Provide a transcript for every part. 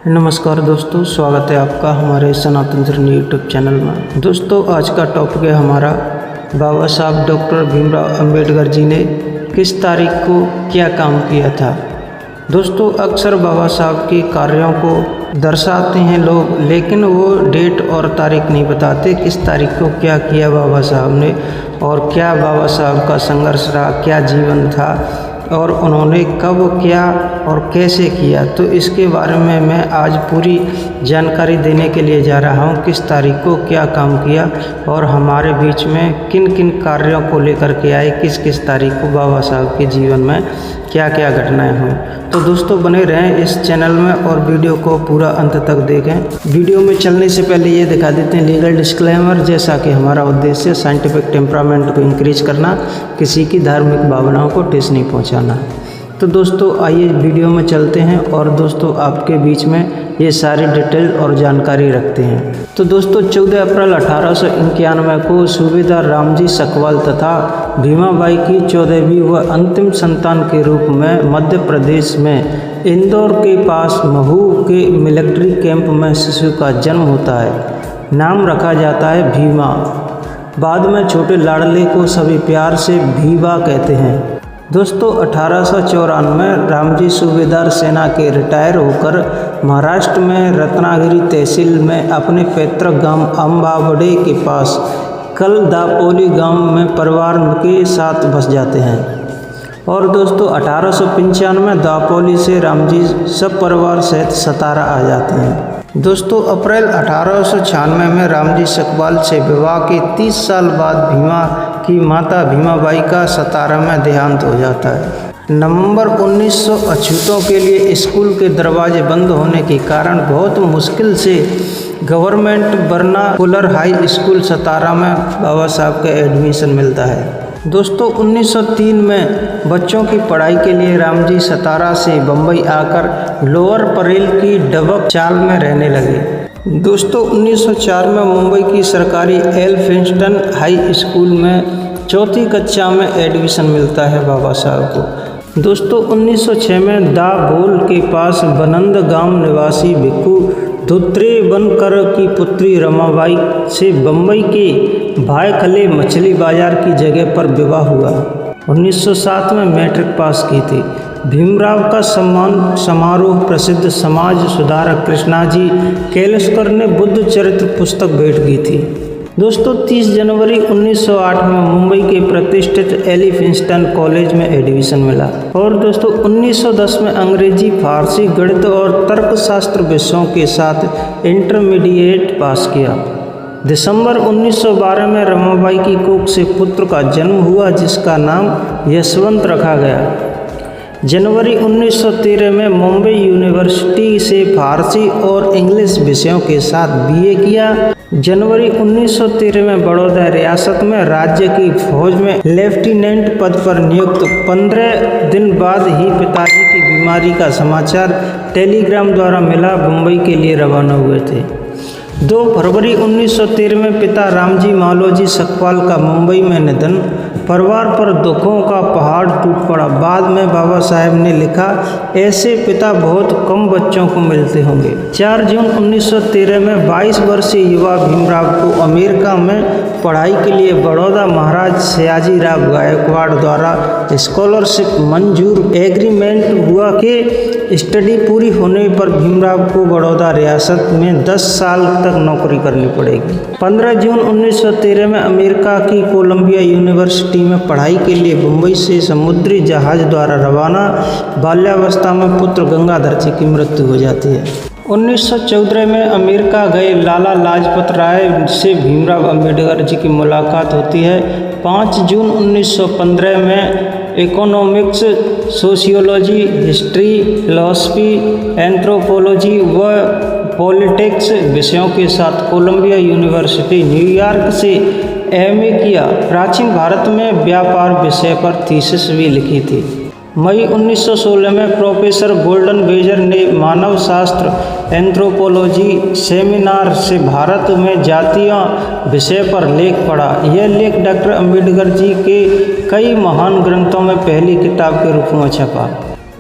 नमस्कार दोस्तों, स्वागत है आपका हमारे सनातन धर्म यूट्यूब चैनल में। दोस्तों, आज का टॉपिक है हमारा बाबा साहब डॉक्टर भीमराव अंबेडकर जी ने किस तारीख को क्या काम किया था। दोस्तों, अक्सर बाबा साहब के कार्यों को दर्शाते हैं लोग, लेकिन वो डेट और तारीख नहीं बताते किस तारीख को क्या किया बाबा साहब ने और क्या बाबा साहब का संघर्ष रहा, क्या जीवन था और उन्होंने कब क्या और कैसे किया। तो इसके बारे में मैं आज पूरी जानकारी देने के लिए जा रहा हूँ, किस तारीख को क्या काम किया और हमारे बीच में किन किन कार्यों को लेकर के आए, किस किस तारीख को बाबा साहब के जीवन में क्या क्या घटनाएं हुई। तो दोस्तों, बने रहें इस चैनल में और वीडियो को पूरा अंत तक देखें। वीडियो में चलने से पहले ये दिखा देते हैं लीगल डिस्क्लेमर, जैसा कि हमारा उद्देश्य साइंटिफिक टेम्परामेंट को इंक्रीज करना, किसी की धार्मिक भावनाओं को ठेस नहीं पहुंचाना। तो दोस्तों, आइए वीडियो में चलते हैं और दोस्तों आपके बीच में ये सारी डिटेल और जानकारी रखते हैं। तो दोस्तों, 14 अप्रैल 1891 को सूबेदार रामजी सकवाल तथा भीमाबाई की 14वीं व अंतिम संतान के रूप में मध्य प्रदेश में इंदौर के पास महू के मिलिट्री कैंप में शिशु का जन्म होता है। नाम रखा जाता है भीमा। बाद में छोटे लाडले को सभी प्यार से भीवा कहते हैं। दोस्तों, 1894 रामजी सूबेदार सेना के रिटायर होकर महाराष्ट्र में रत्नागिरी तहसील में अपने पैतृक गांव अंबावड़े के पास कल दापोली गांव में परिवार के साथ बस जाते हैं। और दोस्तों, 1895 दापोली से रामजी सब परिवार सहित सतारा आ जाते हैं। दोस्तों, अप्रैल 1896 में रामजी सकवाल से विवाह के 30 साल बाद भीमा की माता भीमाबाई का सतारा में देहांत हो जाता है। नवंबर 1900 अछूतों के लिए स्कूल के दरवाजे बंद होने के कारण बहुत मुश्किल से गवर्नमेंट वर्नाकुलर हाई स्कूल सतारा में बाबा साहब का एडमिशन मिलता है। दोस्तों, 1903 में बच्चों की पढ़ाई के लिए रामजी सतारा से बम्बई आकर लोअर परेल की डबक चाल में रहने लगे। दोस्तों, 1904 में मुंबई की सरकारी एल्फिंस्टन हाई स्कूल में चौथी कक्षा में एडमिशन मिलता है बाबा साहब को। दोस्तों, 1906 में दाभोल के पास बनंद गांव निवासी भिक्खू धोत्रेबनकर की पुत्री रमाबाई से बम्बई के भायखले मछली बाजार की जगह पर विवाह हुआ। 1907 में मैट्रिक पास की थी। भीमराव का सम्मान समारोह प्रसिद्ध समाज सुधारक कृष्णाजी कैलस्कर ने बुद्ध चरित्र पुस्तक भेंट की थी। दोस्तों, 30 जनवरी 1908 में मुंबई के प्रतिष्ठित एलिफिंस्टन कॉलेज में एडमिशन मिला। और दोस्तों, 1910 में अंग्रेजी, फारसी, गणित और तर्कशास्त्र विषयों के साथ इंटरमीडिएट पास किया। दिसंबर 1912 में रमाबाई की कोख से पुत्र का जन्म हुआ, जिसका नाम यशवंत रखा गया। जनवरी 1913 में मुंबई यूनिवर्सिटी से फारसी और इंग्लिश विषयों के साथ बीए किया। जनवरी 1913 में बड़ौदा रियासत में राज्य की फौज में लेफ्टिनेंट पद पर नियुक्त। 15 दिन बाद ही पिताजी की बीमारी का समाचार टेलीग्राम द्वारा मिला। मुंबई के लिए रवाना हुए थे। 2 फरवरी 1913 में पिता रामजी मालोजी सकवाल का मुंबई में निधन। परिवार पर दुखों का पहाड़ टूट पड़ा। बाद में बाबा साहब ने लिखा, ऐसे पिता बहुत कम बच्चों को मिलते होंगे। 4 जून 1913 में 22 वर्षीय युवा भीमराव को अमेरिका में पढ़ाई के लिए बड़ौदा महाराज सयाजी राव गायकवाड़ द्वारा स्कॉलरशिप मंजूर। एग्रीमेंट हुआ कि स्टडी पूरी होने पर भीमराव को बड़ौदा रियासत में 10 साल तक नौकरी करनी पड़ेगी। 15 जून 1913 में अमेरिका की कोलंबिया यूनिवर्सिटी में पढ़ाई के लिए मुंबई से समुद्री जहाज द्वारा रवाना। बाल्यावस्था में पुत्र गंगाधर जी की मृत्यु हो जाती है। 1914 में अमेरिका गए लाला लाजपत राय से भीमराव अंबेडकर जी की मुलाकात होती है। 5 जून 1915 में economics, sociology, history, philosophy, anthropology व पॉलिटिक्स विषयों के साथ कोलंबिया यूनिवर्सिटी न्यूयॉर्क से एमए किया। प्राचीन भारत में व्यापार विषय पर थीसिस भी लिखी थी। मई 1916 में प्रोफेसर गोल्डन बेजर ने मानव शास्त्र एंथ्रोपोलॉजी सेमिनार से भारत में जातियां विषय पर लेख पढ़ा। यह लेख डॉक्टर अंबेडकर जी के कई महान ग्रंथों में पहली किताब के रूप में छपा।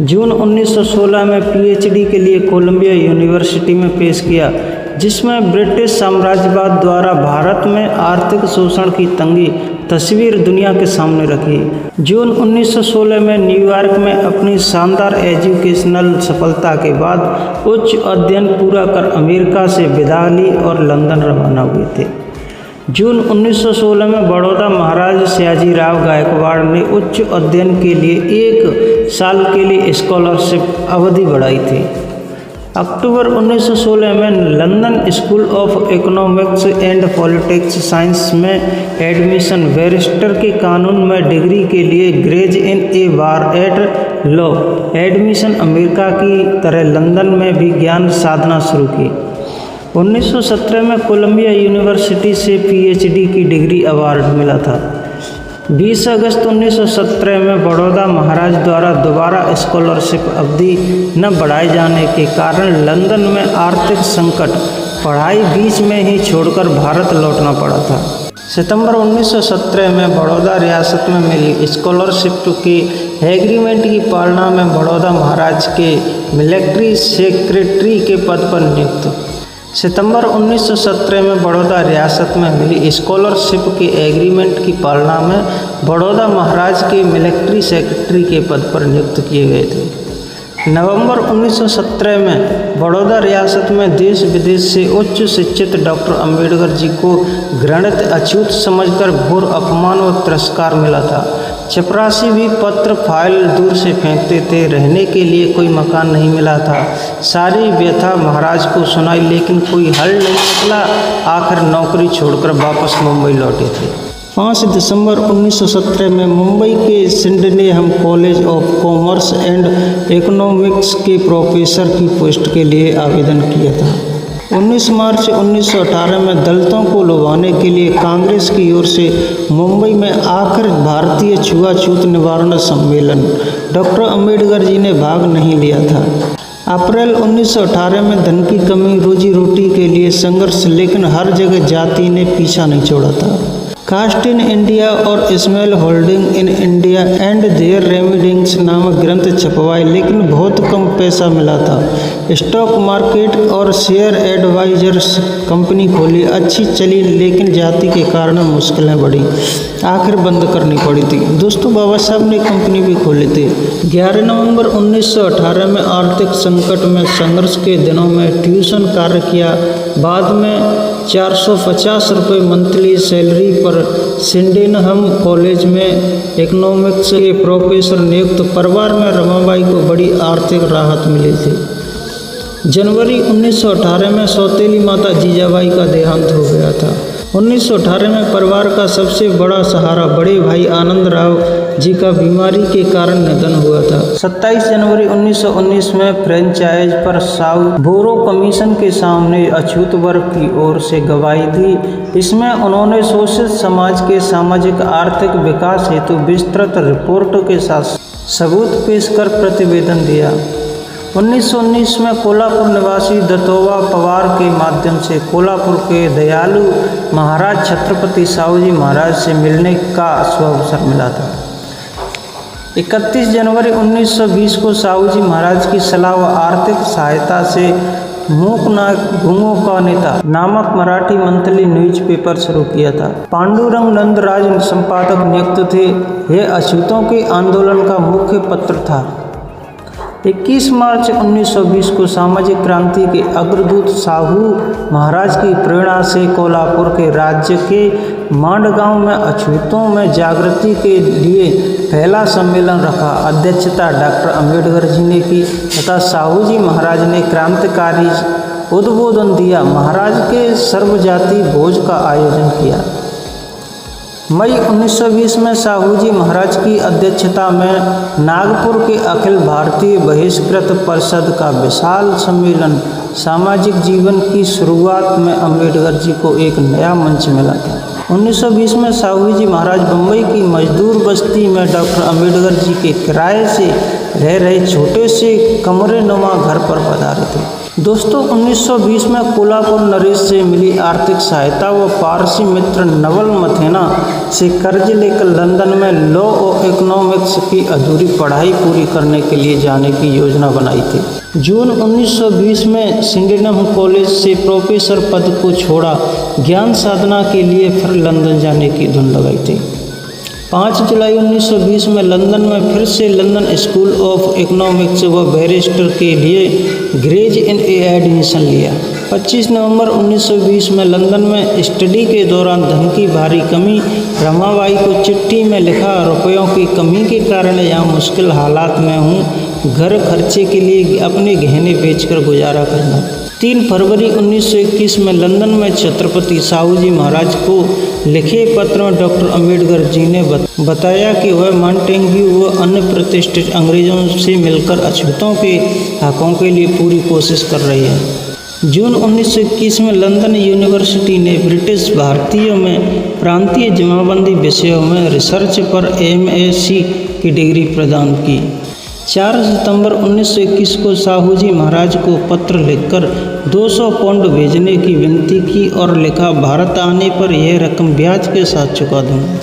जून 1916 में पीएचडी के लिए कोलंबिया यूनिवर्सिटी में पेश किया, जिसमें ब्रिटिश साम्राज्यवाद द्वारा भारत में आर्थिक शोषण की तंगी तस्वीर दुनिया के सामने रखी। जून 1916 में न्यूयॉर्क में अपनी शानदार एजुकेशनल सफलता के बाद उच्च अध्ययन पूरा कर अमेरिका से विदा ली और लंदन रवाना हुए थे। जून 1916 में बड़ौदा महाराज सयाजीराव गायकवाड़ ने उच्च अध्ययन के लिए 1 साल के लिए स्कॉलरशिप अवधि बढ़ाई थी। अक्टूबर 1916 में London school of economics and politics science में एडमिशन, बैरिस्टर के कानून में डिग्री के लिए ग्रेज इन ए बार एट लॉ एडमिशन, अमेरिका की तरह लंदन में भी ज्ञान साधना शुरू की। 1917 में कोलंबिया यूनिवर्सिटी से पीएचडी की डिग्री अवार्ड मिला था। 20 अगस्त 1917 में बड़ौदा महाराज द्वारा दोबारा स्कॉलरशिप अवधि न बढ़ाए जाने के कारण लंदन में आर्थिक संकट, पढ़ाई बीच में ही छोड़कर भारत लौटना पड़ा था। सितंबर 1917 में बड़ौदा रियासत में मिली स्कॉलरशिप के एग्रीमेंट की पालना में बड़ौदा महाराज के मिलिट्री सेक्रेटरी के पद पर नियुक्त। सितंबर 1917 में बड़ौदा रियासत में मिली स्कॉलरशिप के एग्रीमेंट की पालना में बड़ौदा महाराज के मिलिट्री सेक्रेटरी के पद पर नियुक्त किए गए थे। नवंबर 1917 में बड़ौदा रियासत में देश विदेश से उच्च शिक्षित डॉक्टर अंबेडकर जी को घृणित अछूत समझकर घोर अपमान व तिरस्कार मिला था। चपरासी भी पत्र फाइल दूर से फेंकते थे, रहने के लिए कोई मकान नहीं मिला था। सारी व्यथा महाराज को सुनाई, लेकिन कोई हल नहीं निकला। आखिर नौकरी छोड़कर वापस मुंबई लौटे थे। 5 दिसंबर 1917 में मुंबई के Sydenham College of Commerce and Economics के प्रोफेसर की पोस्ट के लिए आवेदन किया था। 19 मार्च 1918 में दलितों को लुभाने के लिए कांग्रेस की ओर से मुंबई में आखिर भारतीय छुआछूत निवारण सम्मेलन, डॉक्टर अंबेडकर जी ने भाग नहीं लिया था। अप्रैल 1918 में धन की कमी, रोजी रोटी के लिए संघर्ष, लेकिन हर जगह जाति ने पीछा नहीं छोड़ा था। कास्ट इन इंडिया और small holding in India and their remedies नामक ग्रंथ छपवाए, लेकिन बहुत कम पैसा मिला था। स्टॉक मार्केट और शेयर एडवाइजर्स कंपनी खोली, अच्छी चली, लेकिन जाति के कारण मुश्किलें बढ़ी, आखिर बंद करनी पड़ी थी। दोस्तों, बाबा साहब ने कंपनी भी खोली थी। 11 नवंबर 1918 में आर्थिक संकट में संघर्ष के दिनों में ट्यूशन कार्य किया। बाद में 450 रुपये मंथली सैलरी पर सिडनेहम कॉलेज में इकोनॉमिक्स के प्रोफेसर नियुक्त। परिवार में रमाबाई को बड़ी आर्थिक राहत मिली थी। जनवरी 1918 में सौतेली माता जीजाबाई का देहांत हो गया था। 1918 में परिवार का सबसे बड़ा सहारा बड़े भाई आनंद राव जी का बीमारी के कारण निधन हुआ था। 27 जनवरी 1919 में फ्रेंचाइज पर साउथ बोरो कमीशन के सामने अछूत वर्ग की ओर से गवाही दी। इसमें उन्होंने शोषित समाज के सामाजिक आर्थिक विकास हेतु विस्तृत रिपोर्ट के साथ सबूत पेश कर प्रतिवेदन दिया। 1919 में कोल्हापुर निवासी दत्तोबा पवार के माध्यम से कोल्हापुर के दयालु महाराज छत्रपति साहूजी महाराज से मिलने का सुअवसर मिला था। 31 जनवरी 1920 को साहूजी महाराज की सलाह व आर्थिक सहायता से मूकनाथ गुंगों का नेता नामक मराठी मंथली न्यूज़पेपर शुरू किया था। पांडुरंग नंदराज संपादक नियुक्त थे। यह अछूतों के आंदोलन का मुख्य पत्र था। 21 मार्च 1920 को सामाजिक क्रांति के अग्रदूत साहू महाराज की प्रेरणा से कोल्हापुर के राज्य के मांडगांव में अछूतों में जागृति के लिए पहला सम्मेलन रखा। अध्यक्षता डॉक्टर अंबेडकर जी ने की तथा साहूजी महाराज ने क्रांतिकारी उद्बोधन दिया। महाराज के सर्वजातीय भोज का आयोजन किया। मई 1920 में साहूजी महाराज की अध्यक्षता में नागपुर के अखिल भारतीय बहिष्कृत परिषद का विशाल सम्मेलन सामाजिक जीवन की शुरुआत में अंबेडकर जी को एक नया मंच मिला था। 1920 में साहूजी महाराज बम्बई की मजदूर बस्ती में डॉक्टर अंबेडकर जी के किराए से रह रहे छोटे से कमरे नुमा घर पर पधारे थे। दोस्तों 1920 में कोल्हापुर नरेश से मिली आर्थिक सहायता व पारसी मित्र नवल मथेना से कर्ज लेकर लंदन में लॉ और इकोनॉमिक्स की अधूरी पढ़ाई पूरी करने के लिए जाने की योजना बनाई थी। जून 1920 में सिंडेनहम कॉलेज से प्रोफेसर पद को छोड़ा, ज्ञान साधना के लिए फिर लंदन जाने की धुन लगाई थी। 5 जुलाई 1920 में लंदन में फिर से लंदन स्कूल ऑफ इकोनॉमिक्स व बैरिस्टर के लिए ग्रेज इन एडमिशन लिया। 25 नवंबर 1920 में लंदन में स्टडी के दौरान धन की भारी कमी, रमाबाई को चिट्ठी में लिखा, रुपयों की कमी के कारण यहाँ मुश्किल हालात में हूँ, घर खर्चे के लिए अपने गहने बेचकर गुजारा करना। 3 फरवरी 1921 में लंदन में छत्रपति साहूजी महाराज को लिखे पत्र में डॉक्टर अम्बेडकर जी ने बताया कि वह मॉन्टेग्यू व अन्य प्रतिष्ठित अंग्रेजों से मिलकर अछूतों के हकों के लिए पूरी कोशिश कर रही है। जून 1921 में लंदन यूनिवर्सिटी ने ब्रिटिश भारतीयों में प्रांतीय जमाबंदी विषयों में रिसर्च पर MSc की डिग्री प्रदान की। 4 सितंबर 1921 को साहूजी महाराज को पत्र लिखकर 200 पाउंड भेजने की विनती की और लिखा, भारत आने पर यह रकम ब्याज के साथ चुका दूंगा।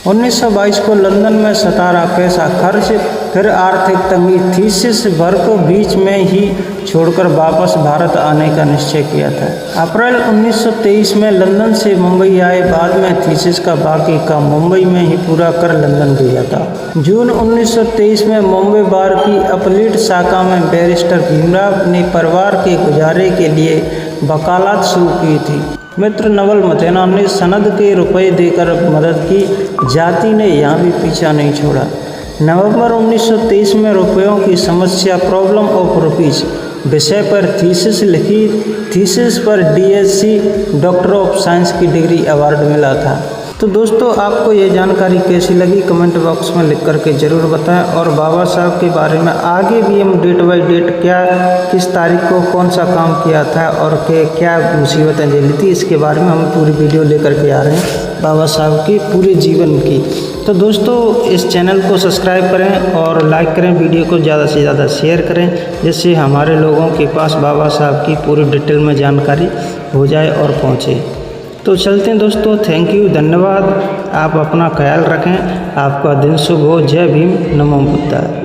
1922 को लंदन में सता रहा पैसा खर्च, फिर आर्थिक तंगी, थीसिस वर्क को बीच में ही छोड़कर वापस भारत आने का निश्चय किया था। अप्रैल 1923 में लंदन से मुंबई आए, बाद में थीसिस का बाकी काम मुंबई में ही पूरा कर लंदन भेजा था। जून 1923 में मुंबई बार की अपलीट शाखा में बैरिस्टर भीमराव ने परिवार के गुजारे के लिए वकालत शुरू की थी। मित्र नवल मथेना ने सनद के रुपए देकर मदद की, जाति ने यहाँ भी पीछा नहीं छोड़ा। नवंबर 1923 में रुपयों की समस्या, प्रॉब्लम ऑफ रुपीज़ विषय पर थीसिस लिखी। थीसिस पर DSc डॉक्टर ऑफ साइंस की डिग्री अवार्ड मिला था। तो दोस्तों आपको ये जानकारी कैसी लगी कमेंट बॉक्स में लिख करके ज़रूर बताएं, और बाबा साहब के बारे में आगे भी हम डेट बाय डेट क्या किस तारीख को कौन सा काम किया था और क्या मुसीबतें झेली थी, इसके बारे में हम पूरी वीडियो लेकर के आ रहे हैं बाबा साहब के पूरे जीवन की। तो दोस्तों इस चैनल को सब्सक्राइब करें और लाइक करें, वीडियो को ज़्यादा से ज़्यादा शेयर करें, जिससे हमारे लोगों के पास बाबा साहब की पूरी डिटेल में जानकारी हो जाए और पहुँचे। तो चलते हैं दोस्तों, थैंक यू, धन्यवाद। आप अपना ख्याल रखें, आपका दिन शुभ हो। जय भीम, नमो बुद्धाय।